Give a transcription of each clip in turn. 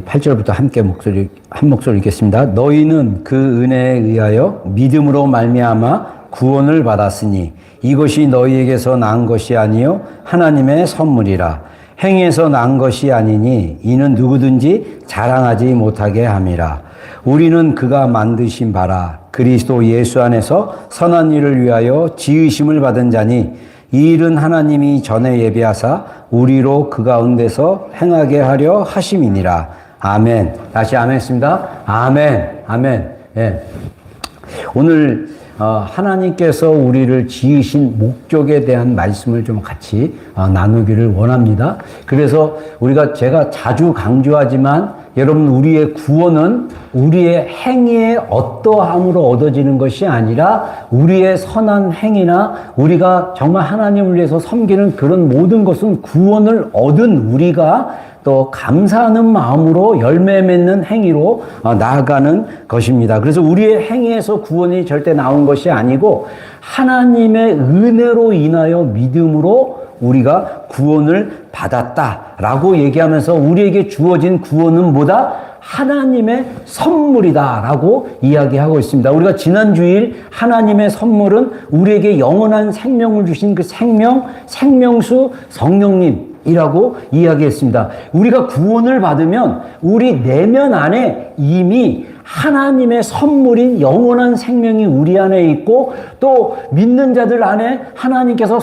8절부터 함께 한 목소리 읽겠습니다. 너희는 그 은혜에 의하여 믿음으로 말미암아 구원을 받았으니 이것이 너희에게서 난 것이 아니요 하나님의 선물이라. 행위에서 난 것이 아니니 이는 누구든지 자랑하지 못하게 함이라. 우리는 그가 만드신 바라 그리스도 예수 안에서 선한 일을 위하여 지으심을 받은 자니 이 일은 하나님이 전에 예비하사 우리로 그 가운데서 행하게 하려 하심이니라. 아멘. 다시 아멘 했습니다. 아멘. 아멘. 예. 오늘 하나님께서 우리를 지으신 목적에 대한 말씀을 좀 같이 나누기를 원합니다. 그래서 제가 자주 강조하지만 여러분, 우리의 구원은 우리의 행위의 어떠함으로 얻어지는 것이 아니라 우리의 선한 행위나 우리가 정말 하나님을 위해서 섬기는 그런 모든 것은 구원을 얻은 우리가 또 감사하는 마음으로 열매 맺는 행위로 나아가는 것입니다. 그래서 우리의 행위에서 구원이 절대 나온 것이 아니고 하나님의 은혜로 인하여 믿음으로 우리가 구원을 받았다라고 얘기하면서 우리에게 주어진 구원은 뭐다? 하나님의 선물이다라고 이야기하고 있습니다. 우리가 지난 주일 하나님의 선물은 우리에게 영원한 생명을 주신 그 생명수 성령님이라고 이야기했습니다. 우리가 구원을 받으면 우리 내면 안에 이미 하나님의 선물인 영원한 생명이 우리 안에 있고 또 믿는 자들 안에 하나님께서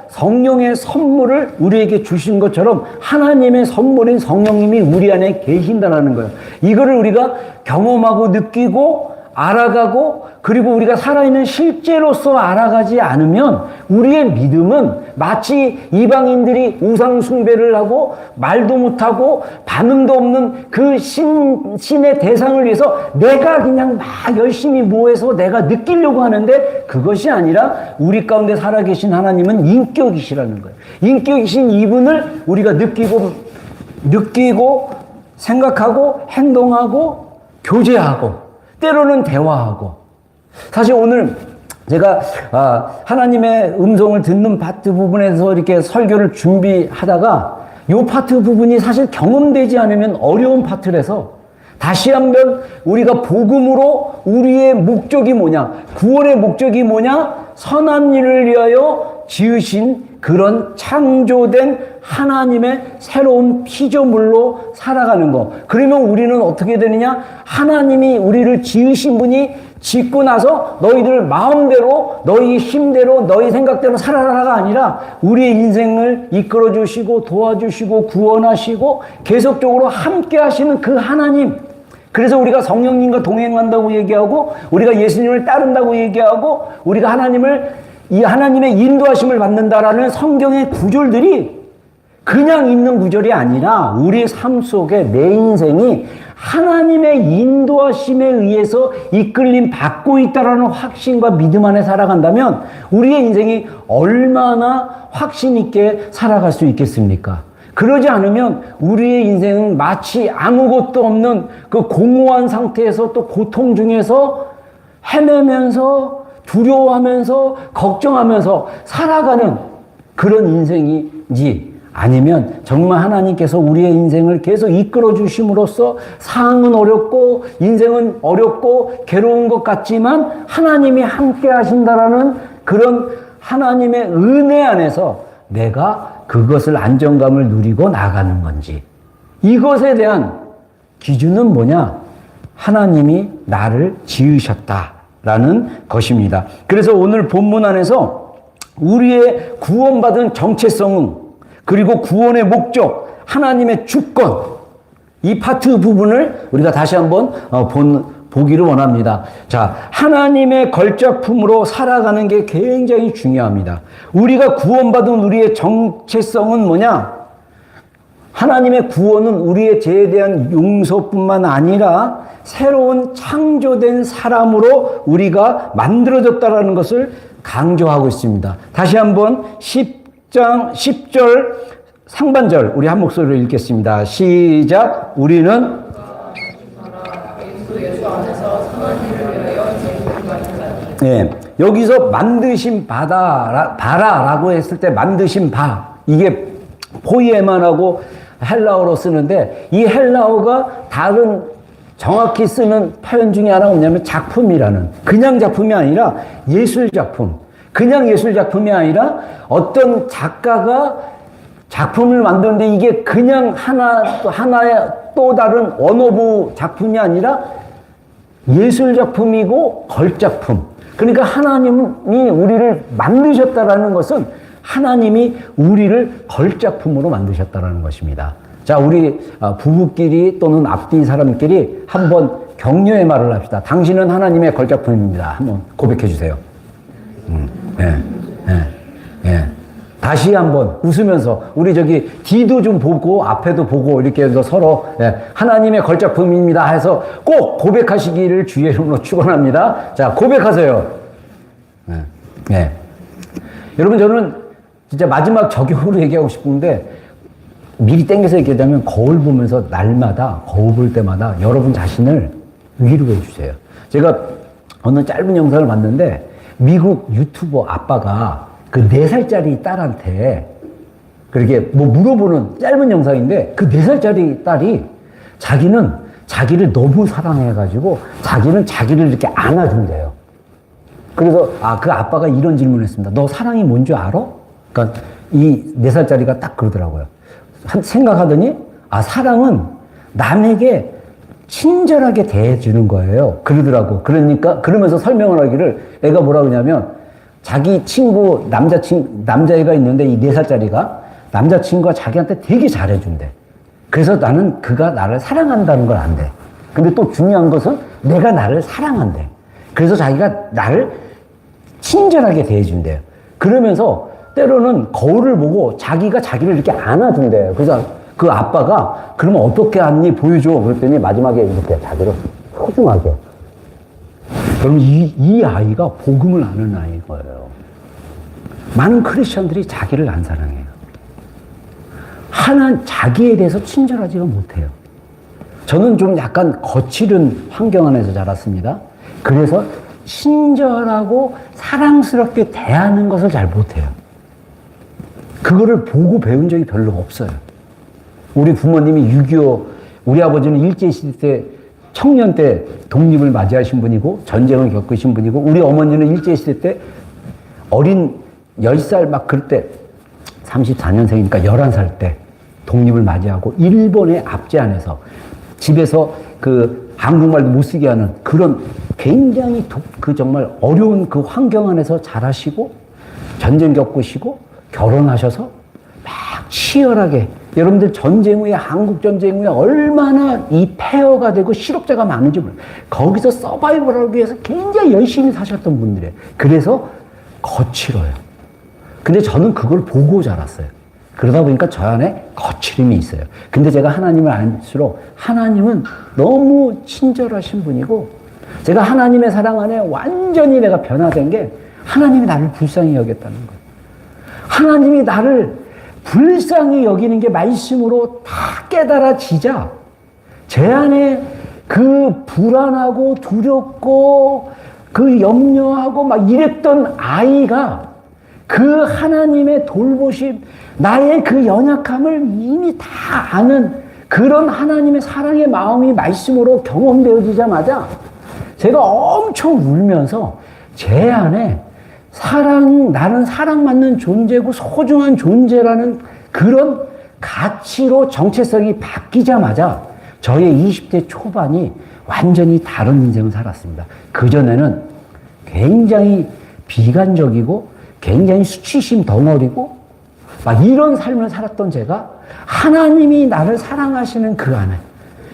성령의 선물을 우리에게 주신 것처럼 하나님의 선물인 성령님이 우리 안에 계신다라는 거예요. 이거를 우리가 경험하고 느끼고 알아가고 그리고 우리가 살아있는 실제로서 알아가지 않으면 우리의 믿음은 마치 이방인들이 우상 숭배를 하고 말도 못하고 반응도 없는 그 신의 대상을 위해서 내가 그냥 막 열심히 모여서 내가 느끼려고 하는데 그것이 아니라 우리 가운데 살아계신 하나님은 인격이시라는 거예요. 인격이신 이분을 우리가 느끼고 생각하고 행동하고 교제하고 때로는 대화하고. 사실 오늘 제가 하나님의 음성을 듣는 파트 부분에서 이렇게 설교를 준비하다가 이 파트 부분이 사실 경험되지 않으면 어려운 파트라서 다시 한번 우리가 복음으로 우리의 목적이 뭐냐, 구원의 목적이 뭐냐, 선한 일을 위하여 지으신 그런 창조된 하나님의 새로운 피조물로 살아가는 거. 그러면 우리는 어떻게 되느냐? 하나님이 우리를 지으신 분이 짓고 나서 너희들 마음대로, 너희 힘대로, 너희 생각대로 살아라가 아니라 우리의 인생을 이끌어 주시고 도와주시고 구원하시고 계속적으로 함께 하시는 그 하나님. 그래서 우리가 성령님과 동행한다고 얘기하고 우리가 예수님을 따른다고 얘기하고 우리가 하나님의 인도하심을 받는다라는 성경의 구절들이 그냥 있는 구절이 아니라 우리의 삶 속에 내 인생이 하나님의 인도하심에 의해서 이끌림 받고 있다라는 확신과 믿음 안에 살아간다면 우리의 인생이 얼마나 확신 있게 살아갈 수 있겠습니까? 그러지 않으면 우리의 인생은 마치 아무것도 없는 그 공허한 상태에서 또 고통 중에서 헤매면서 두려워하면서 걱정하면서 살아가는 그런 인생인지 아니면 정말 하나님께서 우리의 인생을 계속 이끌어 주심으로써 상황은 어렵고 인생은 어렵고 괴로운 것 같지만 하나님이 함께 하신다라는 그런 하나님의 은혜 안에서 내가 그것을 안정감을 누리고 나가는 건지. 이것에 대한 기준은 뭐냐? 하나님이 나를 지으셨다라는 것입니다. 그래서 오늘 본문 안에서 우리의 구원받은 정체성은 그리고 구원의 목적, 하나님의 주권, 이 파트 부분을 우리가 다시 한번 보기를 원합니다. 자, 하나님의 걸작품으로 살아가는 게 굉장히 중요합니다. 우리가 구원받은 우리의 정체성은 뭐냐? 하나님의 구원은 우리의 죄에 대한 용서뿐만 아니라 새로운 창조된 사람으로 우리가 만들어졌다는 것을 강조하고 있습니다. 다시 한번 10절 상반절 우리 한 목소리로 읽겠습니다. 시작. 우리는 여기서 만드신 바라라고 했을 때 만드신 바, 이게 포이에만하고 헬라어로 쓰는데 이 헬라어가 다른 정확히 쓰는 표현 중에 하나가 뭐냐면 작품이라는, 그냥 작품이 아니라 예술 작품. 그냥 예술 작품이 아니라 어떤 작가가 작품을 만드는데 이게 그냥 하나의 또 다른 원오브 작품이 아니라 예술 작품이고 걸작품. 그러니까 하나님이 우리를 만드셨다라는 것은 하나님이 우리를 걸작품으로 만드셨다라는 것입니다. 자, 우리 부부끼리 또는 앞뒤 사람끼리 한번 격려의 말을 합시다. 당신은 하나님의 걸작품입니다. 한번 고백해 주세요. 다시 한번 웃으면서 우리 저기 뒤도 좀 보고 앞에도 보고 이렇게 해서 서로 하나님의 걸작품입니다 해서 꼭 고백하시기를 주의 이름으로 축원합니다. 자, 고백하세요. 여러분, 저는 진짜 마지막 저격으로 얘기하고 싶은데 미리 땡겨서 얘기하자면 거울 보면서 날마다 거울 볼 때마다 여러분 자신을 위로해 주세요. 제가 어느 짧은 영상을 봤는데 미국 유튜버 아빠가 그 4살짜리 딸한테 그렇게 뭐 물어보는 짧은 영상인데 그 4살짜리 딸이 자기는 자기를 너무 사랑해가지고 자기는 자기를 이렇게 안아준대요. 그래서 그 아빠가 이런 질문을 했습니다. 너 사랑이 뭔지 알아? 그러니까 이 4살짜리가 딱 그러더라고요. 생각하더니 사랑은 남에게 친절하게 대해주는 거예요. 그러더라고. 그러니까 그러면서 설명을 하기를 애가 뭐라 그러냐면 자기 친구 남자애가 있는데 이 4살짜리가 남자친구가 자기한테 되게 잘해준대. 그래서 나는 그가 나를 사랑한다는 걸 안대. 근데 또 중요한 것은 내가 나를 사랑한대. 그래서 자기가 나를 친절하게 대해준대요. 그러면서 때로는 거울을 보고 자기가 자기를 이렇게 안아준대요. 그래서 그 아빠가 그러면 어떻게 안니 보여줘. 그랬더니 마지막에 이렇게 자기를 소중하게. 그럼 이 아이가 복음을 아는 아이인 거예요. 많은 크리스천들이 자기를 안 사랑해요. 자기에 대해서 친절하지가 못해요. 저는 좀 약간 거칠은 환경 안에서 자랐습니다. 그래서 친절하고 사랑스럽게 대하는 것을 잘 못해요. 그거를 보고 배운 적이 별로 없어요. 우리 부모님이 6.25, 우리 아버지는 일제시대 때 청년 때 독립을 맞이하신 분이고 전쟁을 겪으신 분이고 우리 어머니는 일제시대 때 어린 10살 막 그때 34년생이니까 11살 때 독립을 맞이하고 일본의 압제 안에서 집에서 그 한국말도 못 쓰게 하는 그런 굉장히 정말 어려운 그 환경 안에서 자라시고 전쟁 겪으시고 결혼하셔서 막 치열하게 여러분들 전쟁 후에 한국 전쟁 후에 얼마나 이 폐허가 되고 실업자가 많은지 몰라요. 거기서 서바이벌하기 위해서 굉장히 열심히 사셨던 분들이에요. 그래서 거칠어요. 근데 저는 그걸 보고 자랐어요. 그러다 보니까 저 안에 거칠음이 있어요. 근데 제가 하나님을 알수록 하나님은 너무 친절하신 분이고 제가 하나님의 사랑 안에 완전히 내가 변화된 게 하나님이 나를 불쌍히 여겼다는 거예요. 하나님이 나를 불쌍히 여기는 게 말씀으로 다 깨달아지자 제 안에 그 불안하고 두렵고 그 염려하고 막 이랬던 아이가 그 하나님의 돌보심, 나의 그 연약함을 이미 다 아는 그런 하나님의 사랑의 마음이 말씀으로 경험되어지자마자 제가 엄청 울면서 제 안에 나는 사랑받는 존재고 소중한 존재라는 그런 가치로 정체성이 바뀌자마자 저의 20대 초반이 완전히 다른 인생을 살았습니다. 그전에는 굉장히 비관적이고 굉장히 수치심 덩어리고 막 이런 삶을 살았던 제가 하나님이 나를 사랑하시는 그 안에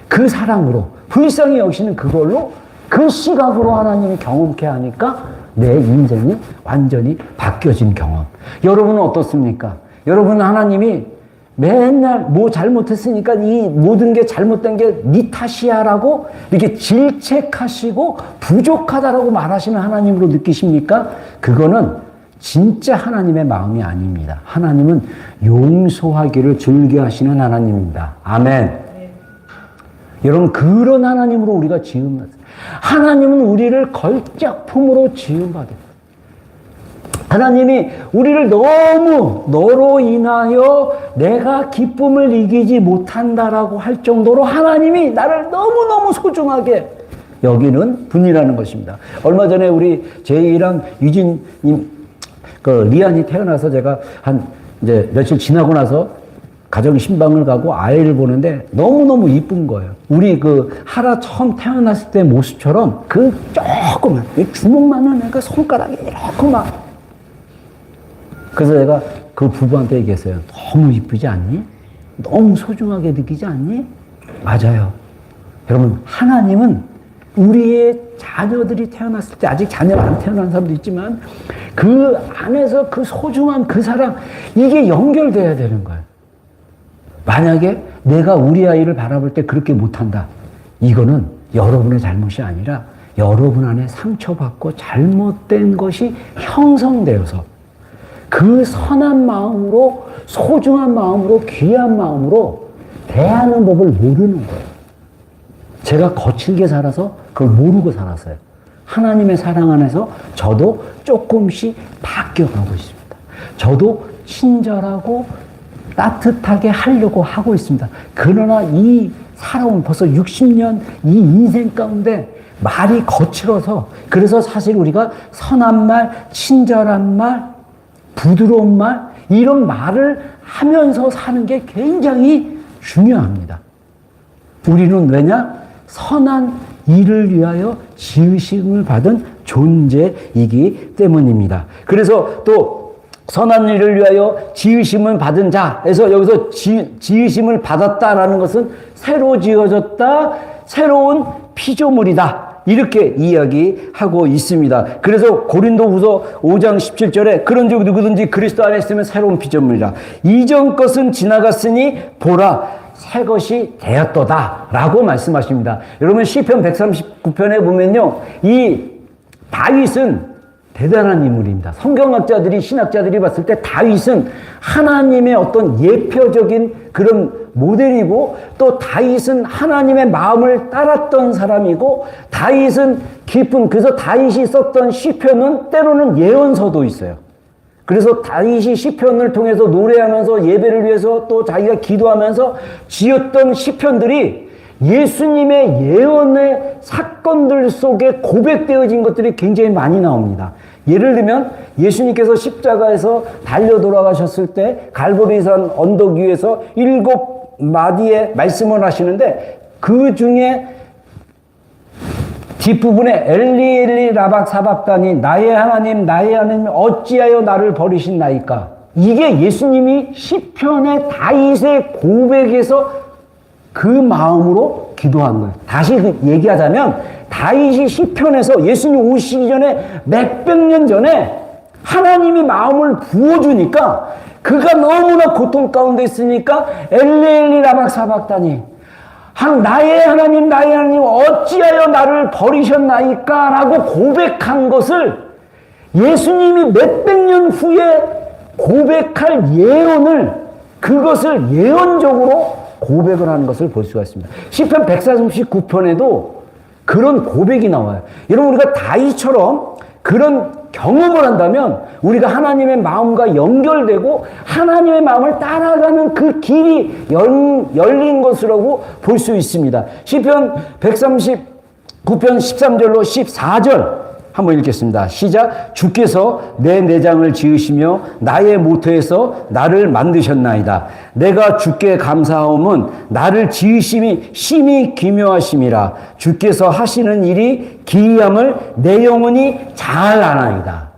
그 사랑으로 불쌍히 여기시는 그걸로 그 시각으로 하나님이 경험케 하니까 내 인생이 완전히 바뀌어진 경험. 여러분은 어떻습니까? 여러분은 하나님이 맨날 뭐 잘못했으니까 이 모든 게 잘못된 게 네 탓이야라고 이렇게 질책하시고 부족하다라고 말하시는 하나님으로 느끼십니까? 그거는 진짜 하나님의 마음이 아닙니다. 하나님은 용서하기를 즐겨하시는 하나님입니다. 아멘. 여러분, 그런 하나님으로 우리가 지음받았어요. 하나님은 우리를 걸작품으로 지음받았어요. 하나님이 우리를 너무 너로 인하여 내가 기쁨을 이기지 못한다라고 할 정도로 하나님이 나를 너무너무 소중하게 여기는 분이라는 것입니다. 얼마 전에 우리 제이랑 유진님, 리안이 태어나서 제가 이제 며칠 지나고 나서 가정 신방을 가고 아이를 보는데 너무너무 이쁜 거예요. 우리 하라 처음 태어났을 때 모습처럼 조그만, 주먹만한 애가 손가락이 이렇게 막. 그래서 내가 그 부부한테 얘기했어요. 너무 이쁘지 않니? 너무 소중하게 느끼지 않니? 맞아요. 여러분, 하나님은 우리의 자녀들이 태어났을 때, 아직 자녀가 안 태어난 사람도 있지만 그 안에서 그 소중한 그 사랑, 이게 연결돼야 되는 거예요. 만약에 내가 우리 아이를 바라볼 때 그렇게 못한다, 이거는 여러분의 잘못이 아니라 여러분 안에 상처받고 잘못된 것이 형성되어서 그 선한 마음으로, 소중한 마음으로, 귀한 마음으로 대하는 법을 모르는 거예요. 제가 거칠게 살아서 그걸 모르고 살았어요. 하나님의 사랑 안에서 저도 조금씩 바뀌어가고 있습니다. 저도 친절하고 따뜻하게 하려고 하고 있습니다. 그러나 이 살아온 벌써 60년 이 인생 가운데 말이 거칠어서, 그래서 사실 우리가 선한 말, 친절한 말, 부드러운 말, 이런 말을 하면서 사는 게 굉장히 중요합니다. 우리는 왜냐? 선한 일을 위하여 지으심을 받은 존재이기 때문입니다. 그래서 또 선한 일을 위하여 지으심을 받은 자에서 여기서 지으심을 받았다라는 것은 새로 지어졌다, 새로운 피조물이다, 이렇게 이야기하고 있습니다. 그래서 고린도후서 5장 17절에 그런즉 누구든지 그리스도 안에 있으면 새로운 피조물이라. 이전 것은 지나갔으니 보라 새 것이 되었도다 라고 말씀하십니다. 여러분, 시편 139편에 보면요, 이 다윗은 대단한 인물입니다. 성경학자들이, 신학자들이 봤을 때 다윗은 하나님의 어떤 예표적인 그런 모델이고, 또 다윗은 하나님의 마음을 따랐던 사람이고, 다윗은 그래서 다윗이 썼던 시편은 때로는 예언서도 있어요. 그래서 다윗이 시편을 통해서 노래하면서 예배를 위해서 또 자기가 기도하면서 지었던 시편들이 예수님의 예언의 사건들 속에 고백되어진 것들이 굉장히 많이 나옵니다. 예를 들면 예수님께서 십자가에서 달려 돌아가셨을 때 갈보리산 언덕 위에서 7마디의 말씀을 하시는데, 그 중에 뒷부분에 엘리 엘리 라박 사박다니 나의 하나님 어찌하여 나를 버리신나이까, 이게 예수님이 시편의 다윗의 고백에서 그 마음으로 기도한 거예요. 다시 얘기하자면 다윗이 시편에서 예수님 오시기 전에 몇백 년 전에 하나님이 마음을 부어주니까, 그가 너무나 고통 가운데 있으니까 엘리 엘리 라박 사박다니 나의 하나님 어찌하여 나를 버리셨나이까 라고 고백한 것을 예수님이 몇백 년 후에 고백할 예언을, 그것을 예언적으로 고백을 하는 것을 볼 수가 있습니다. 시편 139편에도 그런 고백이 나와요. 여러분, 우리가 다윗처럼 그런 경험을 한다면 우리가 하나님의 마음과 연결되고 하나님의 마음을 따라가는 그 길이 열린 것이라고 볼 수 있습니다. 시편 139편 13절로 14절 한번 읽겠습니다. 시작. 주께서 내 내장을 지으시며 나의 모태에서 나를 만드셨나이다. 내가 주께 감사하옴은 나를 지으심이 심히 기묘하심이라. 주께서 하시는 일이 기이함을 내 영혼이 잘 아나이다.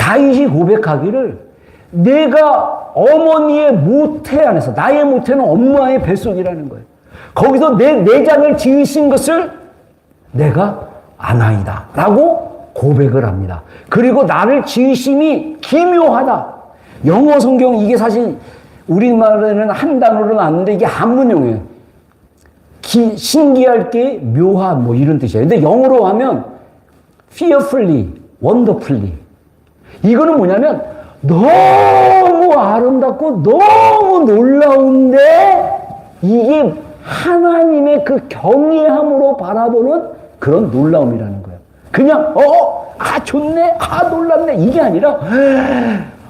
다윗이 고백하기를 내가 어머니의 모태 안에서, 나의 모태는 엄마의 뱃속이라는 거예요. 거기서 내 내장을 지으신 것을 내가 아나이다 라고 고백을 합니다. 그리고 나를 지으심이 기묘하다. 영어 성경, 이게 사실 우리말에는 한 단어로 나왔는데 이게 한문용이에요. 신기할 게 묘한 뭐 이런 뜻이에요. 근데 영어로 하면 fearfully, wonderfully. 이거는 뭐냐면 너무 아름답고 너무 놀라운데 이게 하나님의 그 경외함으로 바라보는 그런 놀라움이라는 거예요. 그냥 아, 좋네, 아, 놀랍네, 이게 아니라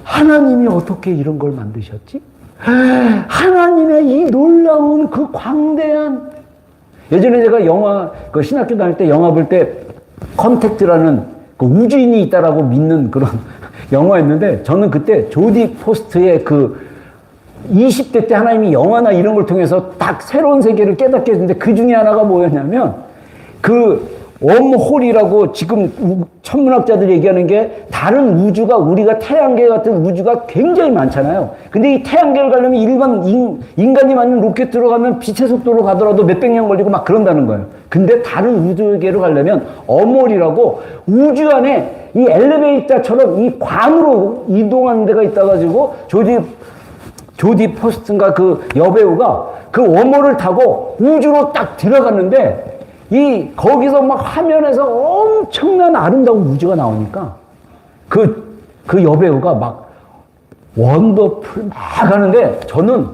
하나님이 어떻게 이런 걸 만드셨지? 하나님의 이 놀라운 그 광대한, 예전에 제가 영화, 그 신학교 다닐 때 영화 볼 때 컨택트라는 그 우주인이 있다라고 믿는 그런 영화였는데, 저는 그때 조디 포스트의 그 20대 때 하나님이 영화나 이런 걸 통해서 딱 새로운 세계를 깨닫게 했는데, 그 중에 하나가 뭐였냐면 그 웜홀이라고 지금 천문학자들이 얘기하는 게, 다른 우주가, 우리가 태양계 같은 우주가 굉장히 많잖아요. 근데 이 태양계를 가려면 일반 인간이 만든 로켓으로 가면 빛의 속도로 가더라도 몇백 년 걸리고 막 그런다는 거예요. 근데 다른 우주계로 가려면 웜홀이라고 우주 안에 이 엘리베이터처럼 이 관으로 이동하는 데가 있다가지고 조디 포스트인가 그 여배우가 그 웜홀을 타고 우주로 딱 들어갔는데, 거기서 막 화면에서 엄청난 아름다운 우주가 나오니까 그 여배우가 막 원더풀 막 하는데, 저는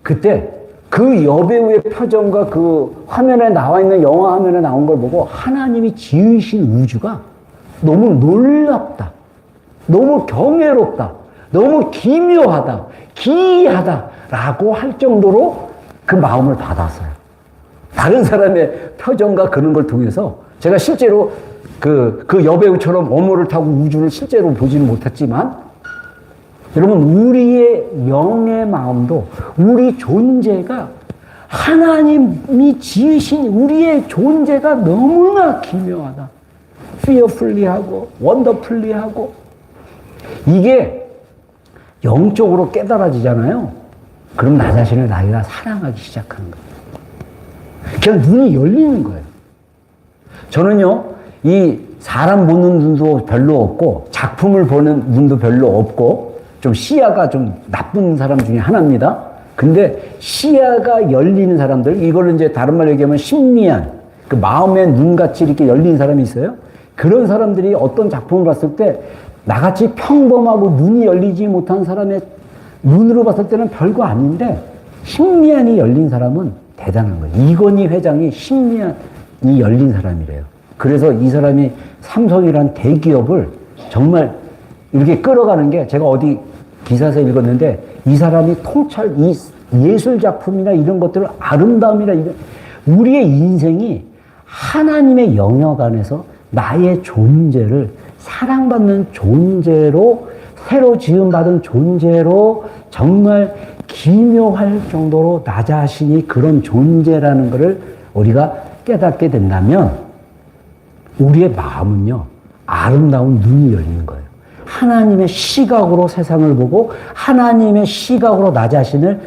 그때 그 여배우의 표정과 그 화면에 나와 있는 영화 화면에 나온 걸 보고 하나님이 지으신 우주가 너무 놀랍다, 너무 경외롭다, 너무 기묘하다, 기이하다라고 할 정도로 그 마음을 받았어요. 다른 사람의 표정과 그런 걸 통해서 제가 실제로 그 여배우처럼 어모를 타고 우주를 실제로 보지는 못했지만, 여러분, 우리의 영의 마음도, 우리 존재가 하나님이 지으신 우리의 존재가 너무나 기묘하다, fearfully하고 wonderfully하고, 이게 영적으로 깨달아지잖아요. 그럼 나 자신을 나이가 사랑하기 시작하는 거예요. 그냥 눈이 열리는 거예요. 저는요, 이 사람 보는 눈도 별로 없고 작품을 보는 눈도 별로 없고 좀 시야가 좀 나쁜 사람 중에 하나입니다. 근데 시야가 열리는 사람들, 이걸로 이제 다른 말로 얘기하면 심미안, 그 마음의 눈같이 이렇게 열린 사람이 있어요. 그런 사람들이 어떤 작품을 봤을 때 나같이 평범하고 눈이 열리지 못한 사람의 눈으로 봤을 때는 별거 아닌데, 심미안이 열린 사람은 대단한 거예요. 이건희 회장이 심미안이 열린 사람이래요. 그래서 이 사람이 삼성이란 대기업을 정말 이렇게 끌어가는 게, 제가 어디 기사에서 읽었는데, 이 사람이 통찰, 이 예술 작품이나 이런 것들을, 아름다움이나 이런, 우리의 인생이 하나님의 영역 안에서 나의 존재를 사랑받는 존재로, 새로 지음받은 존재로 정말 기묘할 정도로 나 자신이 그런 존재라는 것을 우리가 깨닫게 된다면, 우리의 마음은요, 아름다운 눈이 열리는 거예요. 하나님의 시각으로 세상을 보고 하나님의 시각으로 나 자신을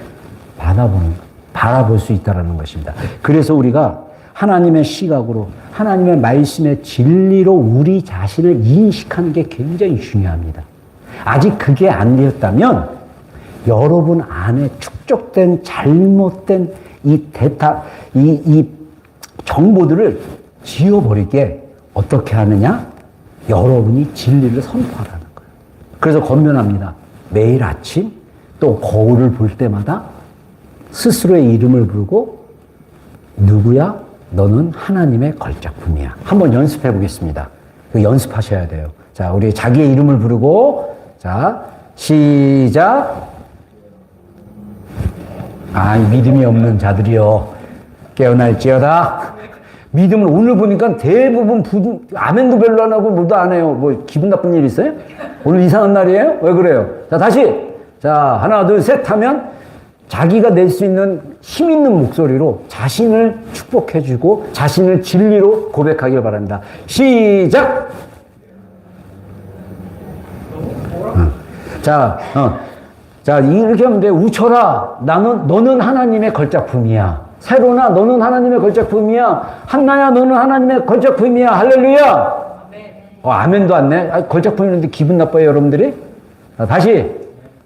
바라볼 수 있다는 것입니다. 그래서 우리가 하나님의 시각으로, 하나님의 말씀의 진리로 우리 자신을 인식하는 게 굉장히 중요합니다. 아직 그게 안 되었다면 여러분 안에 축적된 잘못된 이 정보들을 지워버리게 어떻게 하느냐? 여러분이 진리를 선포하라는 거예요. 그래서 권면합니다. 매일 아침 또 거울을 볼 때마다 스스로의 이름을 부르고, 누구야? 너는 하나님의 걸작품이야. 한번 연습해 보겠습니다. 연습하셔야 돼요. 자, 우리 자기의 이름을 부르고, 자, 시작. 믿음이 없는 자들이여 깨어날지어다. 믿음을 오늘 보니까 대부분 아멘도 별로 안 하고 뭐도 안 해요. 뭐 기분 나쁜 일 있어요? 오늘 이상한 날이에요? 왜 그래요? 자, 다시. 자, 하나, 둘, 셋 하면 자기가 낼 수 있는 힘 있는 목소리로 자신을 축복해주고 자신을 진리로 고백하길 바랍니다. 시작! 자, 이렇게 하면 돼. 우철아, 너는 하나님의 걸작품이야. 세로나, 너는 하나님의 걸작품이야. 한나야, 너는 하나님의 걸작품이야. 할렐루야! 아멘도 안 내? 걸작품이는데 기분 나빠요, 여러분들이?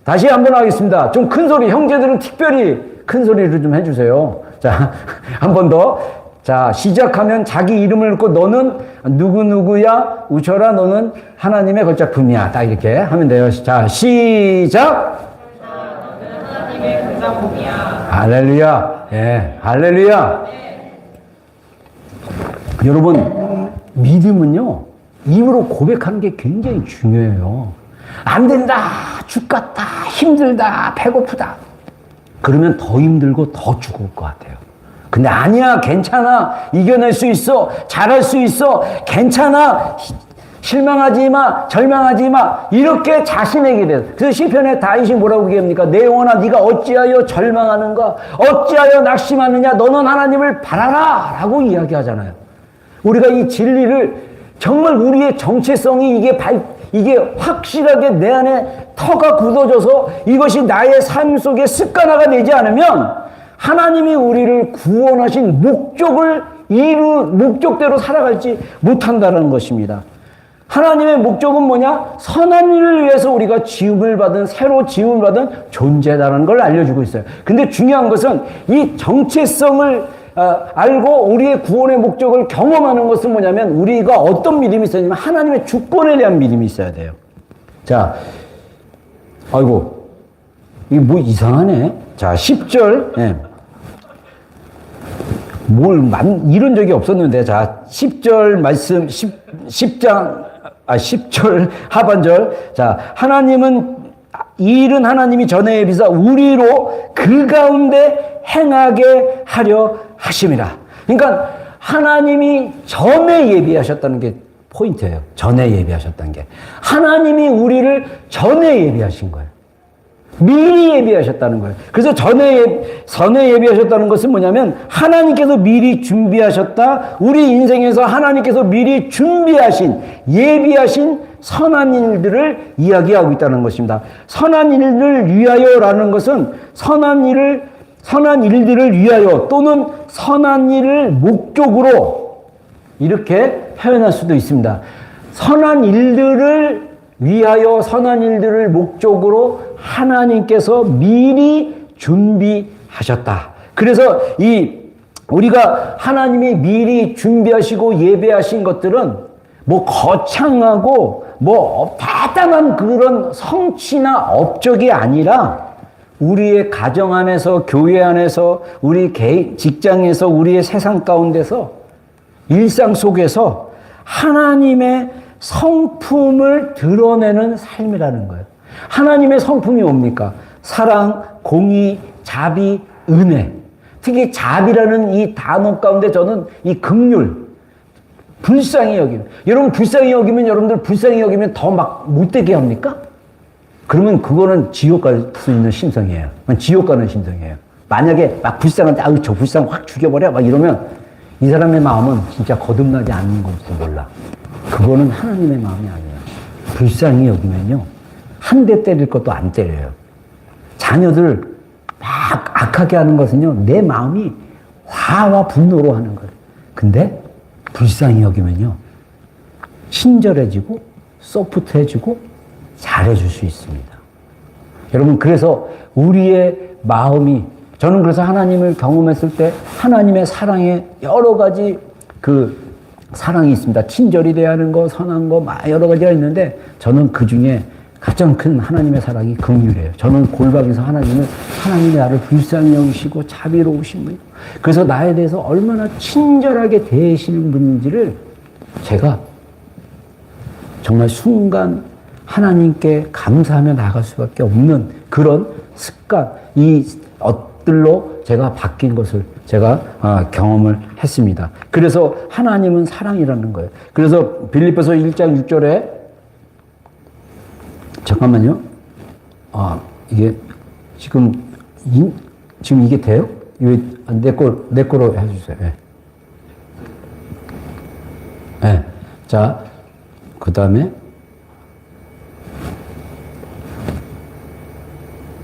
다시 한번 하겠습니다. 좀 큰 소리, 형제들은 특별히 큰 소리로 좀 해주세요. 자, 한 번 더. 자, 시작하면 자기 이름을 넣고, 너는 누구누구야? 우철아, 너는 하나님의 걸작품이야. 딱 이렇게 하면 돼요. 자, 시작! 너는 하나님의 걸작품이야. 할렐루야. 예, 할렐루야. 여러분, 믿음은요, 입으로 고백하는 게 굉장히 중요해요. 안 된다, 죽겠다, 힘들다, 배고프다. 그러면 더 힘들고 더 죽을 것 같아요. 근데 아니야, 괜찮아, 이겨낼 수 있어, 잘할 수 있어, 괜찮아, 실망하지 마, 절망하지 마, 이렇게 자신에게 대해서. 그래서 시편에 다윗이 뭐라고 얘기합니까? 내 영혼아, 네가 어찌하여 절망하는가, 어찌하여 낙심하느냐, 너는 하나님을 바라라 라고 이야기하잖아요. 우리가 이 진리를 정말 우리의 정체성이 이게 확실하게 내 안에 터가 굳어져서 이것이 나의 삶 속에 습관화가 되지 않으면 하나님이 우리를 구원하신 목적대로 살아갈지 못한다는 것입니다. 하나님의 목적은 뭐냐? 선한 일을 위해서 우리가 새로 지음을 받은 존재다라는 걸 알려주고 있어요. 근데 중요한 것은 이 정체성을 알고 우리의 구원의 목적을 경험하는 것은 뭐냐면 우리가 어떤 믿음이 있어야 되냐면 하나님의 주권에 대한 믿음이 있어야 돼요. 자, 아이고, 이게 뭐 이상하네. 자, 10절. 예. 이런 적이 없었는데, 자, 10절 말씀, 10절 하반절. 자, 이 일은 하나님이 전에 예비사 우리로 그 가운데 행하게 하려 하심이라. 그러니까 하나님이 전에 예비하셨다는 게 포인트예요. 전에 예비하셨다는 게. 하나님이 우리를 전에 예비하신 거예요. 미리 예비하셨다는 거예요. 그래서 전에 예비하셨다는 것은 뭐냐면 하나님께서 미리 준비하셨다. 우리 인생에서 하나님께서 미리 예비하신 선한 일들을 이야기하고 있다는 것입니다. 선한 일을 위하여라는 것은 선한 일들을 위하여 또는 선한 일을 목적으로 이렇게 표현할 수도 있습니다. 선한 일들을 위하여 선한 일들을 목적으로 하나님께서 미리 준비하셨다. 그래서 우리가 하나님이 미리 준비하시고 예배하신 것들은 뭐 거창하고 뭐 대단한 그런 성취나 업적이 아니라 우리의 가정 안에서, 교회 안에서, 우리 직장에서, 우리의 세상 가운데서, 일상 속에서 하나님의 성품을 드러내는 삶이라는 거예요. 하나님의 성품이 뭡니까? 사랑, 공의, 자비, 은혜. 특히 자비라는 이 단어 가운데 저는 이 긍휼, 불쌍히 여기면. 여러분 불쌍히 여기면 더 막 못되게 합니까? 그러면 그거는 지옥 갈 수 있는 심성이에요. 지옥 가는 심성이에요. 만약에 막 불쌍한데, 저 불쌍 확 죽여버려? 막 이러면 이 사람의 마음은 진짜 거듭나지 않는 건지 몰라. 그거는 하나님의 마음이 아니에요. 불쌍히 여기면요, 한 대 때릴 것도 안 때려요. 자녀들 막 악하게 하는 것은요, 내 마음이 화와 분노로 하는 거예요. 근데 불쌍히 여기면요, 친절해지고 소프트해지고 잘해줄 수 있습니다. 여러분, 그래서 우리의 마음이, 저는 그래서 하나님을 경험했을 때 하나님의 사랑에 여러 가지 사랑이 있습니다. 친절히 대하는 거, 선한 거, 여러 가지가 있는데 저는 그 중에 가장 큰 하나님의 사랑이 긍휼이에요. 저는 골방에서 하나님이 나를 불쌍히 여기시고 자비로우신 분이고, 그래서 나에 대해서 얼마나 친절하게 대하시는 분인지를 제가 정말 순간 하나님께 감사하며 나갈 수밖에 없는 그런 습관, 이 엇들로 제가 바뀐 것을 제가 경험을 했습니다. 그래서 하나님은 사랑이라는 거예요. 그래서 빌립보서 1장 6절에 잠깐만요. 이게 지금 이게 돼요? 내 거로 해주세요. 네. 네. 자, 그 다음에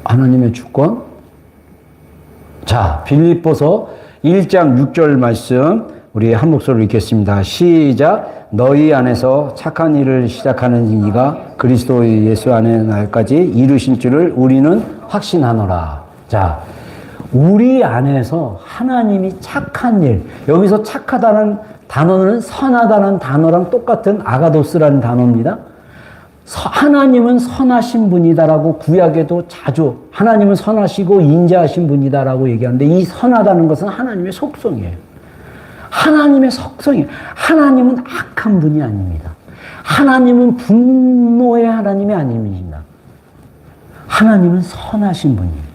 하나님의 주권. 자, 빌립보서 1장 6절 말씀 우리 한 목소리로 읽겠습니다. 시작. 너희 안에서 착한 일을 시작하는 이가 그리스도 예수 안에 날까지 이루신 줄을 우리는 확신하노라. 자, 우리 안에서 하나님이 착한 일, 여기서 착하다는 단어는 선하다는 단어랑 똑같은 아가도스라는 단어입니다. 하나님은 선하신 분이다라고 구약에도 자주 하나님은 선하시고 인자하신 분이다라고 얘기하는데, 이 선하다는 것은 하나님의 속성이에요. 하나님의 속성이에요. 하나님은 악한 분이 아닙니다. 하나님은 분노의 하나님이 아닙니다. 하나님은 선하신 분이에요.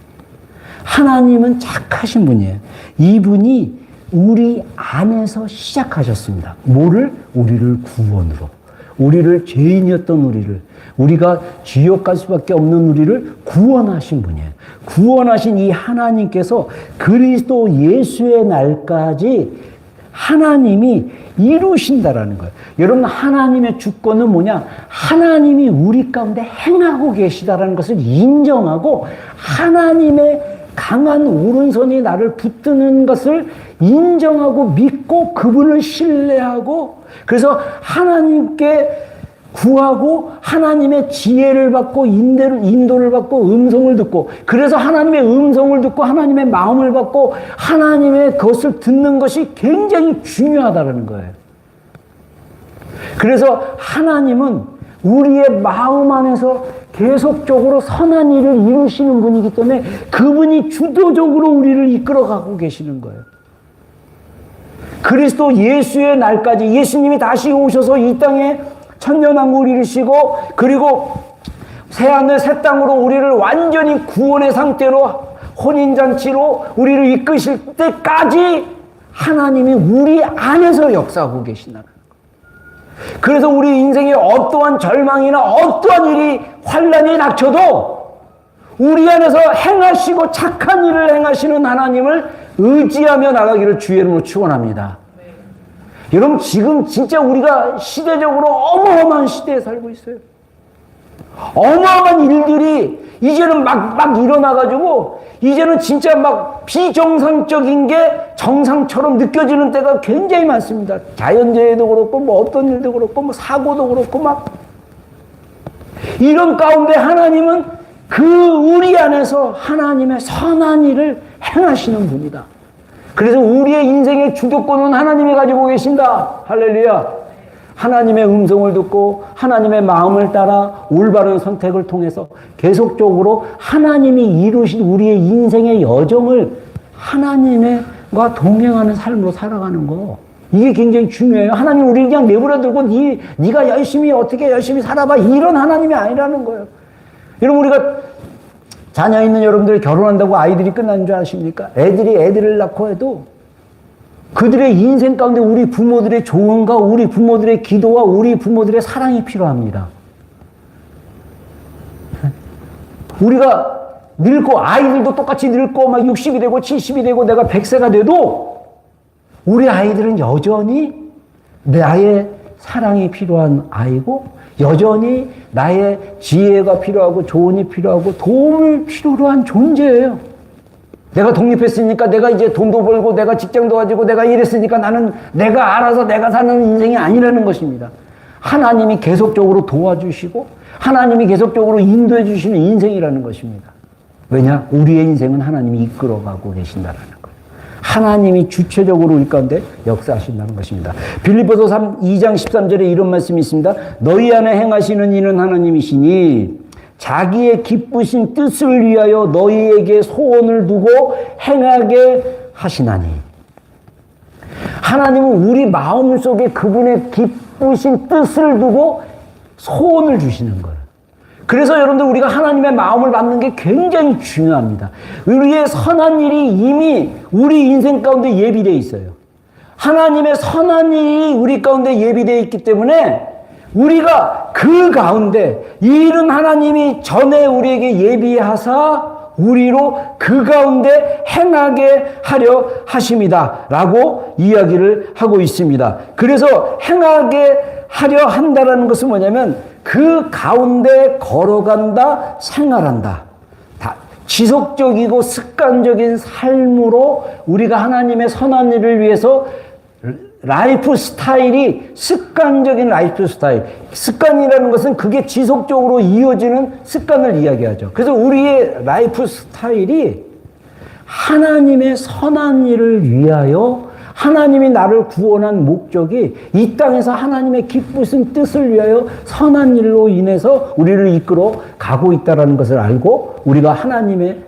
하나님은 착하신 분이에요. 이분이 우리 안에서 시작하셨습니다. 뭐를? 우리를 구원으로. 우리를 죄인이었던 우리가 지옥 갈 수밖에 없는 우리를 구원하신 분이에요. 구원하신 이 하나님께서 그리스도 예수의 날까지 하나님이 이루신다라는 거예요. 여러분, 하나님의 주권은 뭐냐? 하나님이 우리 가운데 행하고 계시다라는 것을 인정하고 하나님의 강한 오른손이 나를 붙드는 것을 인정하고 믿고 그분을 신뢰하고 그래서 하나님께 구하고 하나님의 지혜를 받고 인도를 받고 음성을 듣고 그래서 하나님의 음성을 듣고 하나님의 마음을 받고 하나님의 것을 듣는 것이 굉장히 중요하다는 거예요. 그래서 하나님은 우리의 마음 안에서 계속적으로 선한 일을 이루시는 분이기 때문에 그분이 주도적으로 우리를 이끌어가고 계시는 거예요. 그리스도 예수의 날까지 예수님이 다시 오셔서 이 땅에 천년왕국을 이루시고 그리고 새하늘 새 땅으로 우리를 완전히 구원의 상태로 혼인잔치로 우리를 이끄실 때까지 하나님이 우리 안에서 역사하고 계시나는 거예요. 그래서 우리 인생에 어떠한 절망이나 어떠한 일이 환란이 닥쳐도 우리 안에서 행하시고 착한 일을 행하시는 하나님을 의지하며 나가기를 주의 이름으로 축원합니다. 여러분, 지금 진짜 우리가 시대적으로 어마어마한 시대에 살고 있어요. 어마어마한 일들이 이제는 막 일어나가지고 이제는 진짜 막 비정상적인 게 정상처럼 느껴지는 때가 굉장히 많습니다. 자연재해도 그렇고 뭐 어떤 일도 그렇고 뭐 사고도 그렇고 막 이런 가운데 하나님은 그 우리 안에서 하나님의 선한 일을 행하시는 분이다. 그래서 우리의 인생의 주도권은 하나님이 가지고 계신다. 할렐루야. 하나님의 음성을 듣고 하나님의 마음을 따라 올바른 선택을 통해서 계속적으로 하나님이 이루신 우리의 인생의 여정을 하나님과 동행하는 삶으로 살아가는 거. 이게 굉장히 중요해요. 하나님 우리를 그냥 내버려두고 네가 열심히 어떻게 열심히 살아봐 이런 하나님이 아니라는 거예요. 여러분, 우리가 자녀 있는 여러분들 결혼한다고 아이들이 끝나는 줄 아십니까? 애들을 낳고 해도 그들의 인생 가운데 우리 부모들의 조언과 우리 부모들의 기도와 우리 부모들의 사랑이 필요합니다. 우리가 늙고 아이들도 똑같이 늙고 막 60이 되고 70이 되고 내가 100세가 돼도 우리 아이들은 여전히 나의 사랑이 필요한 아이고 여전히 나의 지혜가 필요하고 조언이 필요하고 도움을 필요로 한 존재예요. 내가 독립했으니까 내가 이제 돈도 벌고 내가 직장도 가지고 내가 이랬으니까 나는 내가 알아서 내가 사는 인생이 아니라는 것입니다. 하나님이 계속적으로 도와주시고 하나님이 계속적으로 인도해 주시는 인생이라는 것입니다. 왜냐? 우리의 인생은 하나님이 이끌어가고 계신다라는 거예요. 하나님이 주체적으로 우리 가운데 역사하신다는 것입니다. 빌립보서 2장 13절에 이런 말씀이 있습니다. 너희 안에 행하시는 이는 하나님이시니 자기의 기쁘신 뜻을 위하여 너희에게 소원을 두고 행하게 하시나니. 하나님은 우리 마음 속에 그분의 기쁘신 뜻을 두고 소원을 주시는 거예요. 그래서 여러분들 우리가 하나님의 마음을 받는 게 굉장히 중요합니다. 우리의 선한 일이 이미 우리 인생 가운데 예비되어 있어요. 하나님의 선한 일이 우리 가운데 예비되어 있기 때문에 우리가 그 가운데 이 일은 하나님이 전에 우리에게 예비하사 우리로 그 가운데 행하게 하려 하십니다. 라고 이야기를 하고 있습니다. 그래서 행하게 하려 한다라는 것은 뭐냐면 그 가운데 걸어간다, 생활한다. 다 지속적이고 습관적인 삶으로 우리가 하나님의 선한 일을 위해서 라이프 스타일이 습관적인 라이프 스타일. 습관이라는 것은 그게 지속적으로 이어지는 습관을 이야기하죠. 그래서 우리의 라이프 스타일이 하나님의 선한 일을 위하여 하나님이 나를 구원한 목적이 이 땅에서 하나님의 기쁘신 뜻을 위하여 선한 일로 인해서 우리를 이끌어 가고 있다는 것을 알고 우리가 하나님의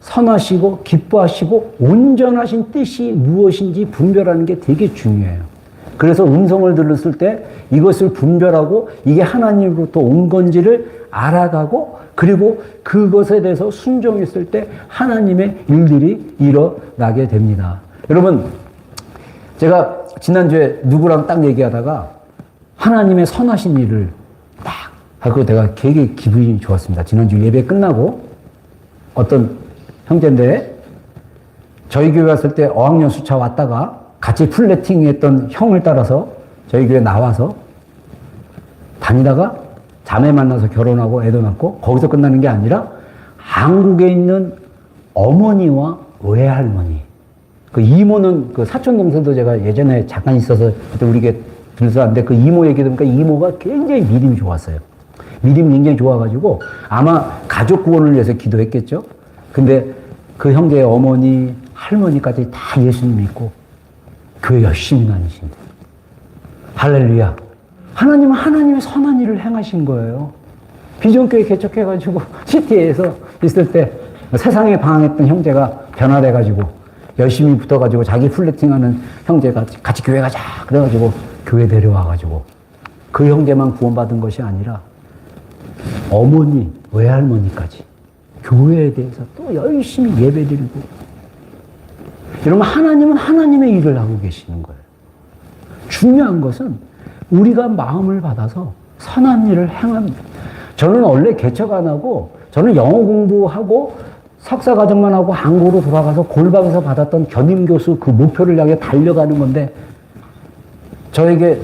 선하시고 기뻐하시고 온전하신 뜻이 무엇인지 분별하는 게 되게 중요해요. 그래서 음성을 들었을 때 이것을 분별하고 이게 하나님으로부터 온 건지를 알아가고 그리고 그것에 대해서 순종했을 때 하나님의 일들이 일어나게 됩니다. 여러분, 제가 지난주에 누구랑 딱 얘기하다가 하나님의 선하신 일을 딱 하고 내가 되게 기분이 좋았습니다. 지난주 예배 끝나고 어떤 형제인데 저희 교회 갔을 때 어학연 수차 왔다가 같이 플래팅 했던 형을 따라서 저희 교회 나와서 다니다가 자매 만나서 결혼하고 애도 낳고 거기서 끝나는 게 아니라 한국에 있는 어머니와 외할머니, 그 이모는 그 사촌 동생도 제가 예전에 잠깐 있어서 그때 우리게 들어서 왔는데 그 이모 얘기 들으니까 이모가 굉장히 믿음이 좋았어요. 믿음이 굉장히 좋아가지고 아마 가족 구원을 위해서 기도했겠죠. 근데 그 형제의 어머니, 할머니까지 다 예수님 믿고 교회 열심히 다니신대. 할렐루야. 하나님은 하나님의 선한 일을 행하신 거예요. 비전교회 개척해가지고 시티에서 있을 때 세상에 방황했던 형제가 변화돼가지고 열심히 붙어가지고 자기 플래팅하는 형제가 같이 교회 가자 그래가지고 교회 데려와가지고 그 형제만 구원받은 것이 아니라 어머니, 외할머니까지 교회에 대해서 또 열심히 예배드리고 이러면 하나님은 하나님의 일을 하고 계시는 거예요. 중요한 것은 우리가 마음을 받아서 선한 일을 행합니다. 저는 원래 개척 안 하고 저는 영어 공부하고 석사과정만 하고 한국으로 돌아가서 골방에서 받았던 겸임교수 그 목표를 향해 달려가는 건데 저에게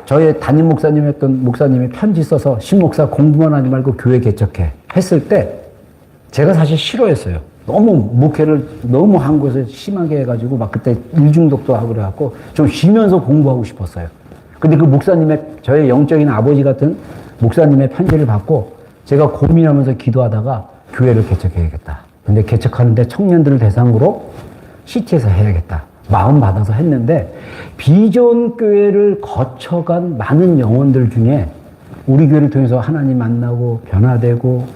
저의 담임 목사님이었던 목사님이 편지 써서 신목사 공부만 하지 말고 교회 개척해 했을 때 제가 사실 싫어했어요. 너무 목회를 너무 한국에서 심하게 해가지고 막 그때 일중독도 하고 그래갖고 좀 쉬면서 공부하고 싶었어요. 근데 그 목사님의 저의 영적인 아버지 같은 목사님의 편지를 받고 제가 고민하면서 기도하다가 교회를 개척해야겠다. 근데 개척하는데 청년들을 대상으로 시티에서 해야겠다. 마음 받아서 했는데 비전 교회를 거쳐간 많은 영혼들 중에 우리 교회를 통해서 하나님 만나고 변화되고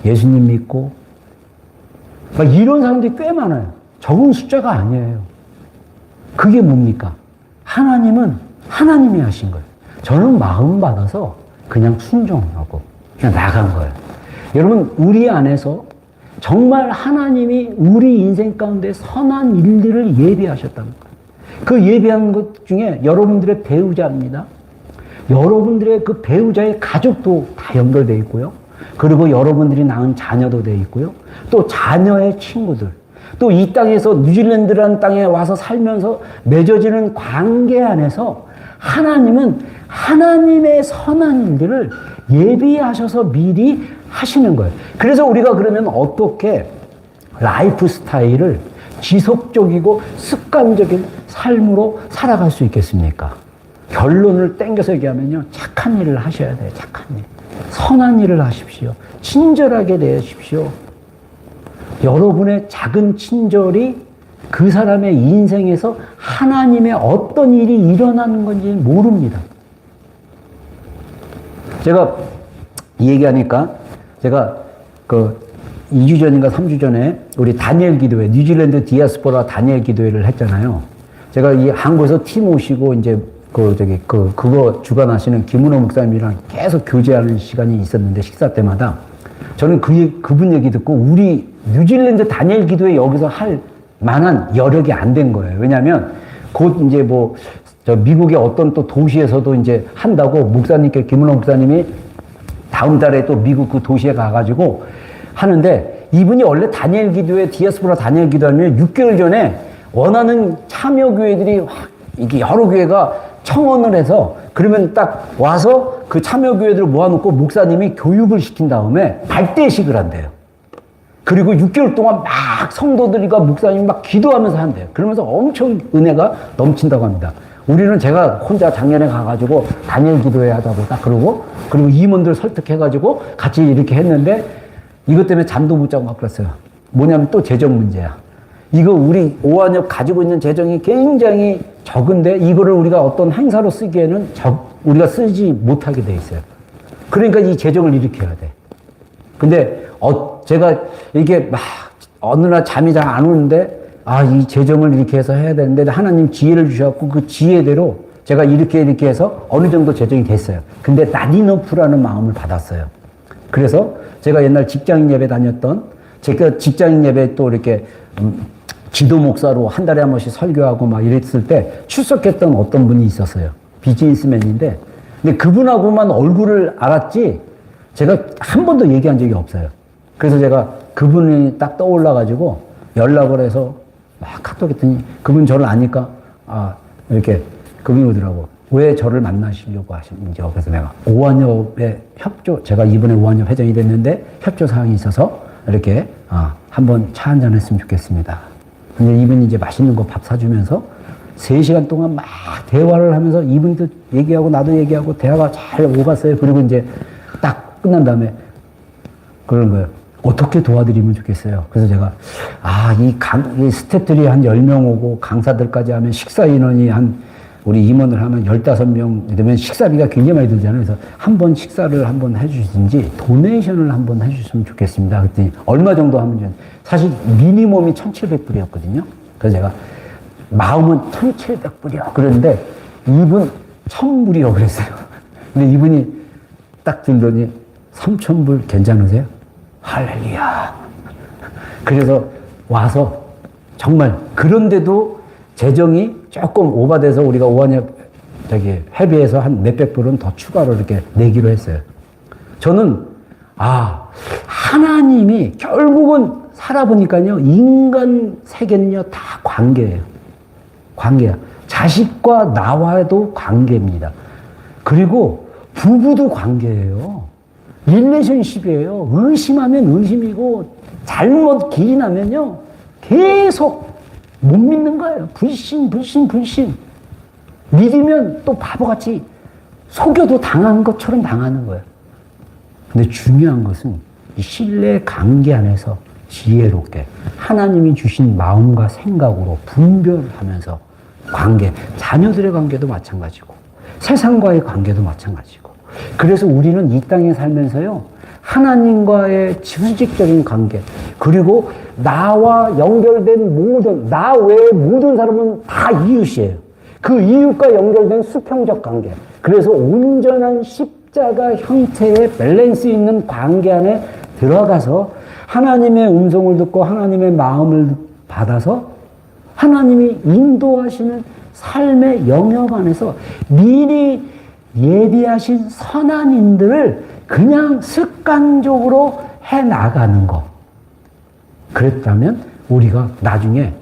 예수님 믿고 막 이런 사람들이 꽤 많아요. 적은 숫자가 아니에요. 그게 뭡니까? 하나님은 하나님이 하신 거예요. 저는 마음 받아서 그냥 순종하고 그냥 나간 거예요. 여러분, 우리 안에서 정말 하나님이 우리 인생 가운데 선한 일들을 예비하셨다는 거예요. 그 예비한 것 중에 여러분들의 배우자입니다. 여러분들의 그 배우자의 가족도 다 연결되어 있고요. 그리고 여러분들이 낳은 자녀도 되어 있고요. 또 자녀의 친구들, 또 이 땅에서 뉴질랜드라는 땅에 와서 살면서 맺어지는 관계 안에서 하나님은 하나님의 선한 일들을 예비하셔서 미리 하시는 거예요. 그래서 우리가 그러면 어떻게 라이프 스타일을 지속적이고 습관적인 삶으로 살아갈 수 있겠습니까? 결론을 땡겨서 얘기하면요. 착한 일을 하셔야 돼요. 착한 일. 선한 일을 하십시오. 친절하게 대하십시오. 여러분의 작은 친절이 그 사람의 인생에서 하나님의 어떤 일이 일어나는 건지 모릅니다. 제가 이 얘기하니까 제가 그 2주 전인가 3주 전에 우리 다니엘 기도회, 뉴질랜드 디아스포라 다니엘 기도회를 했잖아요. 제가 이 한국에서 팀 오시고 이제 그거 주관하시는 김은호 목사님이랑 계속 교제하는 시간이 있었는데 식사 때마다 저는 그분 얘기 듣고 우리 뉴질랜드 다니엘 기도회 여기서 할 만한 여력이 안 된 거예요. 왜냐하면 곧 이제 저 미국의 어떤 또 도시에서도 이제 한다고 목사님께 김은호 목사님이 다음 달에 또 미국 그 도시에 가가지고 하는데 이분이 원래 다니엘 기도회 디아스포라 다니엘 기도하면 6개월 전에 원하는 참여 교회들이 이게 여러 교회가 청원을 해서 그러면 딱 와서 그 참여 교회들을 모아놓고 목사님이 교육을 시킨 다음에 발대식을 한대요. 그리고 6개월 동안 막 성도들과 목사님이 막 기도하면서 한대요. 그러면서 엄청 은혜가 넘친다고 합니다. 우리는 제가 혼자 작년에 가가지고 다니엘 기도회 하자고 딱 그러고 그리고 임원들 설득해가지고 같이 이렇게 했는데 이것 때문에 잠도 못 자고 막 그랬어요. 뭐냐면 또 재정 문제야. 이거 우리 오한역 가지고 있는 재정이 굉장히 적은데 이거를 우리가 어떤 행사로 쓰기에는 우리가 쓰지 못하게 돼 있어요. 그러니까 이 재정을 일으켜야 돼. 근데 제가 이게 막 어느 날 잠이 잘 안 오는데 이 재정을 이렇게 해서 해야 되는데 하나님 지혜를 주셔갖고 그 지혜대로 제가 이렇게 해서 어느 정도 재정이 됐어요. 근데 나디노프라는 마음을 받았어요. 그래서 제가 옛날 직장인 예배 다녔던, 제가 직장인 예배 또 이렇게 지도 목사로 한 달에 한 번씩 설교하고 막 이랬을 때 출석했던 어떤 분이 있었어요. 비즈니스맨인데, 근데 그분하고만 얼굴을 알았지 제가 한 번도 얘기한 적이 없어요. 그래서 제가 그분이 딱 떠올라가지고 연락을 해서 막 카톡 했더니 그분 저를 아니까 이렇게 그분이 오더라고. 왜 저를 만나시려고 하시는지. 그래서 내가 오한협의 협조, 제가 이번에 오한협 회장이 됐는데 협조 사항이 있어서 이렇게 한번 차 한잔 했으면 좋겠습니다. 근데 이분이 이제 맛있는 거 밥 사주면서 3시간 동안 막 대화를 하면서 이분도 얘기하고 나도 얘기하고 대화가 잘 오갔어요. 그리고 이제 딱 끝난 다음에 그런 거예요. 어떻게 도와드리면 좋겠어요. 그래서 제가 이 스태프들이 한 10명 오고 강사들까지 하면 식사 인원이 우리 임원을 하면 15명 되면 식사비가 굉장히 많이 들잖아요. 그래서 한번 식사를 한번 해주시든지 도네이션을 한번 해주셨으면 좋겠습니다. 그랬더니 얼마 정도 하면 사실 미니멈이 1,700불이었거든요. 그래서 제가 마음은 1,700불이요. 그랬는데 이분 1,000불이요. 그랬어요. 근데 이분이 딱 들더니 3,000불 괜찮으세요? 할렐루야. 그래서 와서 정말 그런데도 재정이 조금 오바돼서 우리가 오한협 회비에서 한 몇백 불은 더 추가로 이렇게 내기로 했어요. 저는 하나님이 결국은 살아보니까요, 인간 세계는요 다 관계예요. 관계야. 자식과 나와도 관계입니다. 그리고 부부도 관계예요. 릴레이션십이에요. 의심하면 의심이고 잘못 기인하면요 계속 못 믿는 거예요. 불신. 믿으면 또 바보같이 속여도 당한 것처럼 당하는 거예요. 근데 중요한 것은 이 신뢰 관계 안에서 지혜롭게 하나님이 주신 마음과 생각으로 분별하면서 관계, 자녀들의 관계도 마찬가지고 세상과의 관계도 마찬가지고, 그래서 우리는 이 땅에 살면서요 하나님과의 수직적인 관계, 그리고 나와 연결된 모든, 나 외의 모든 사람은 다 이웃이에요. 그 이웃과 연결된 수평적 관계, 그래서 온전한 십자가 형태의 밸런스 있는 관계 안에 들어가서 하나님의 음성을 듣고 하나님의 마음을 받아서 하나님이 인도하시는 삶의 영역 안에서 미리 예비하신 선한 인들을 그냥 습관적으로 해나가는 것. 그랬다면 우리가 나중에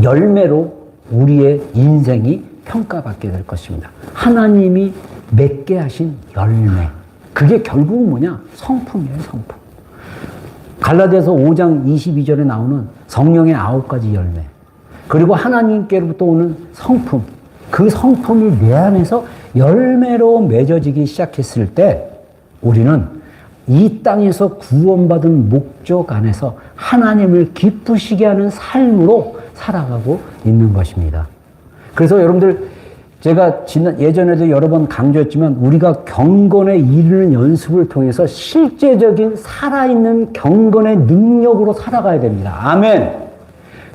열매로 우리의 인생이 평가받게 될 것입니다. 하나님이 맺게 하신 열매. 그게 결국은 뭐냐? 성품이에요, 성품. 갈라디아서 5장 22절에 나오는 성령의 9가지 열매. 그리고 하나님께로부터 오는 성품. 그 성품이 내 안에서 열매로 맺어지기 시작했을 때 우리는 이 땅에서 구원받은 목적 안에서 하나님을 기쁘시게 하는 삶으로 살아가고 있는 것입니다. 그래서 여러분들, 제가 예전에도 여러 번 강조했지만 우리가 경건에 이르는 연습을 통해서 실제적인 살아있는 경건의 능력으로 살아가야 됩니다. 아멘.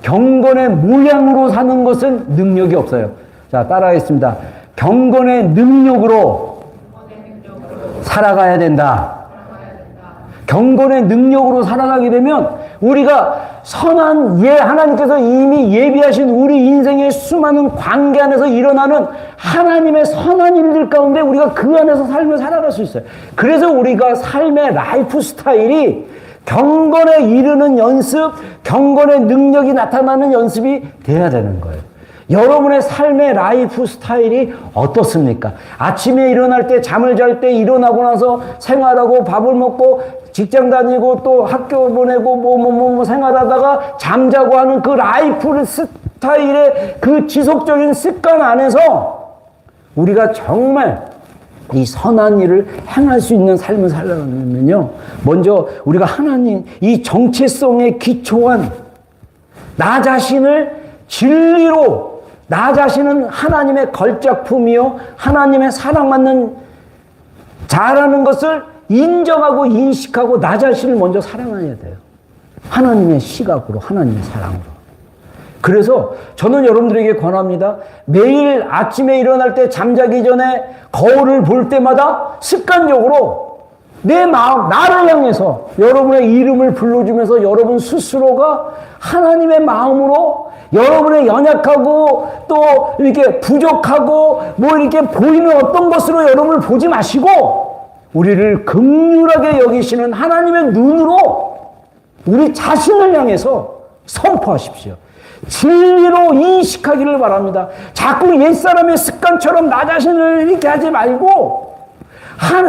경건의 모양으로 사는 것은 능력이 없어요. 자, 따라하겠습니다. 경건의 능력으로 살아가야 된다. 경건의 능력으로 살아가게 되면 우리가 선한 하나님께서 이미 예비하신 우리 인생의 수많은 관계 안에서 일어나는 하나님의 선한 일들 가운데 우리가 그 안에서 삶을 살아갈 수 있어요. 그래서 우리가 삶의 라이프 스타일이 경건에 이르는 연습, 경건의 능력이 나타나는 연습이 돼야 되는 거예요. 여러분의 삶의 라이프 스타일이 어떻습니까? 아침에 일어날 때, 잠을 잘 때, 일어나고 나서 생활하고 밥을 먹고 직장 다니고 또 학교 보내고 생활하다가 잠자고 하는 그 라이프 스타일의 그 지속적인 습관 안에서 우리가 정말 이 선한 일을 행할 수 있는 삶을 살려면요, 먼저 우리가 하나님, 이 정체성에 기초한 나 자신을 진리로, 나 자신은 하나님의 걸작품이요 하나님의 사랑받는 자라는 것을 인정하고 인식하고 나 자신을 먼저 사랑해야 돼요. 하나님의 시각으로, 하나님의 사랑으로. 그래서 저는 여러분들에게 권합니다. 매일 아침에 일어날 때 잠자기 전에 거울을 볼 때마다 습관적으로 내 마음, 나를 향해서 여러분의 이름을 불러주면서 여러분 스스로가 하나님의 마음으로 여러분의 연약하고 또 이렇게 부족하고 뭐 이렇게 보이는 어떤 것으로 여러분을 보지 마시고 우리를 긍휼하게 여기시는 하나님의 눈으로 우리 자신을 향해서 선포하십시오. 진리로 인식하기를 바랍니다. 자꾸 옛사람의 습관처럼 나 자신을 이렇게 하지 말고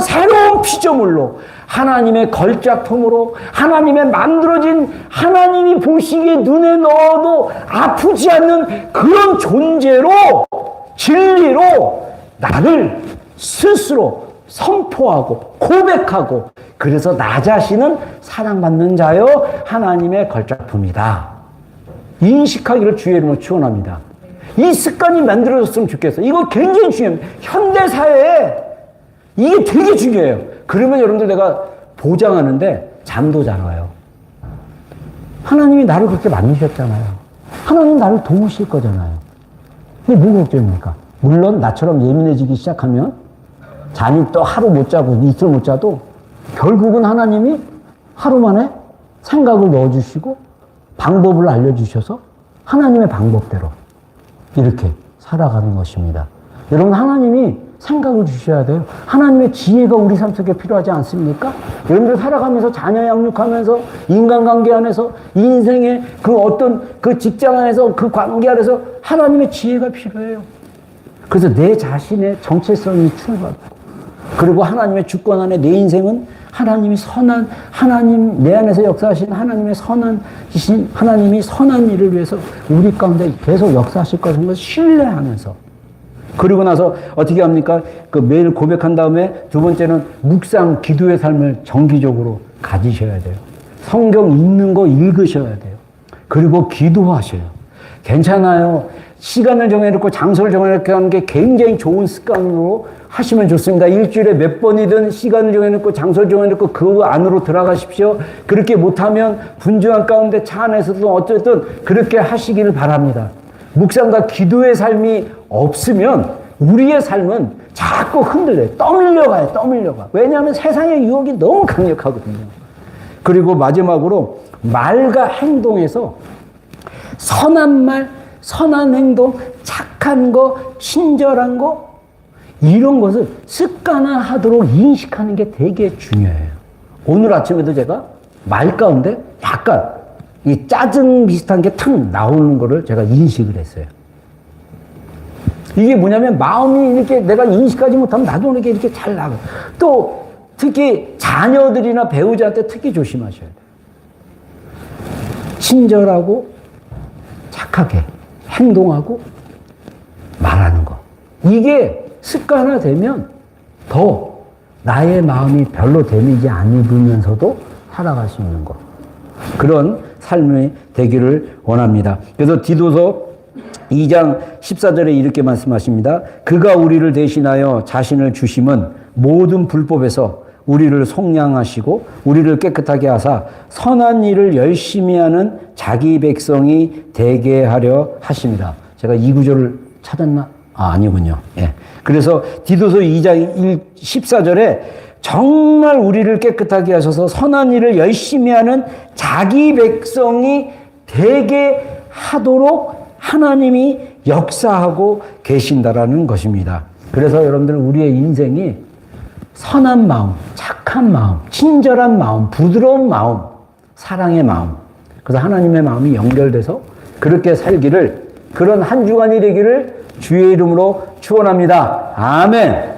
새로운 피조물로 하나님의 걸작품으로 하나님의 만들어진 하나님이 보시기에 눈에 넣어도 아프지 않는 그런 존재로 진리로 나를 스스로 선포하고 고백하고 그래서 나 자신은 사랑받는 자요 하나님의 걸작품이다. 인식하기를 주의 이름으로 축원합니다. 이 습관이 만들어졌으면 좋겠어요. 이거 굉장히 중요합니다. 현대사회에 이게 되게 중요해요. 그러면 여러분들 내가 보장하는데 잠도 잘 와요. 하나님이 나를 그렇게 만드셨잖아요. 하나님 나를 도우실 거잖아요. 근데 뭐 걱정입니까? 물론 나처럼 예민해지기 시작하면 잠이 또 하루 못 자고 이틀 못 자도 결국은 하나님이 하루 만에 생각을 넣어주시고 방법을 알려주셔서 하나님의 방법대로 이렇게 살아가는 것입니다. 여러분 하나님이 생각을 주셔야 돼요. 하나님의 지혜가 우리 삶 속에 필요하지 않습니까? 여러분들 살아가면서 자녀 양육하면서 인간관계 안에서 인생의 그 어떤 그 직장 안에서 그 관계 안에서 하나님의 지혜가 필요해요. 그래서 내 자신의 정체성이 충분하고 그리고 하나님의 주권 안에 내 인생은 하나님이 선한 하나님 내 안에서 역사하신 하나님의 선한이신 하나님이 선한 일을 위해서 우리 가운데 계속 역사하실 것인 것을 신뢰하면서 그리고 나서 어떻게 합니까? 그 매일 고백한 다음에 두 번째는 묵상, 기도의 삶을 정기적으로 가지셔야 돼요. 성경 읽는 거 읽으셔야 돼요. 그리고 기도하셔요. 괜찮아요. 시간을 정해놓고 장소를 정해놓고 하는 게 굉장히 좋은 습관으로 하시면 좋습니다. 일주일에 몇 번이든 시간을 정해놓고 장소를 정해놓고 그 안으로 들어가십시오. 그렇게 못하면 분주한 가운데 차 안에서도 어쨌든 그렇게 하시기를 바랍니다. 묵상과 기도의 삶이 없으면 우리의 삶은 자꾸 흔들려요. 떠밀려가요. 떠밀려가. 왜냐하면 세상의 유혹이 너무 강력하거든요. 그리고 마지막으로 말과 행동에서 선한 말, 선한 행동, 착한 거, 친절한 거 이런 것을 습관화하도록 인식하는 게 되게 중요해요. 오늘 아침에도 제가 말 가운데 약간 이 짜증 비슷한 게 탁 나오는 거를 제가 인식을 했어요. 이게 뭐냐면 마음이 이렇게 내가 인식하지 못하면 나도 이렇게 잘 나가. 또 특히 자녀들이나 배우자한테 특히 조심하셔야 돼요. 친절하고 착하게 행동하고 말하는 거. 이게 습관화되면 더 나의 마음이 별로 데미지 안 입으면서도 살아갈 수 있는 거. 그런 삶이 되기를 원합니다. 그래서 디도서 2장 14절에 이렇게 말씀하십니다. 그가 우리를 대신하여 자신을 주심은 모든 불법에서 우리를 속량하시고 우리를 깨끗하게 하사 선한 일을 열심히 하는 자기 백성이 되게 하려 하십니다. 제가 이 구절을 찾았나? 아니군요. 예. 그래서 디도서 2장 14절에 정말 우리를 깨끗하게 하셔서 선한 일을 열심히 하는 자기 백성이 되게 하도록 하나님이 역사하고 계신다라는 것입니다. 그래서 여러분들 우리의 인생이 선한 마음, 착한 마음, 친절한 마음, 부드러운 마음, 사랑의 마음 그래서 하나님의 마음이 연결돼서 그렇게 살기를 그런 한 주간이 되기를 주의 이름으로 축원합니다. 아멘.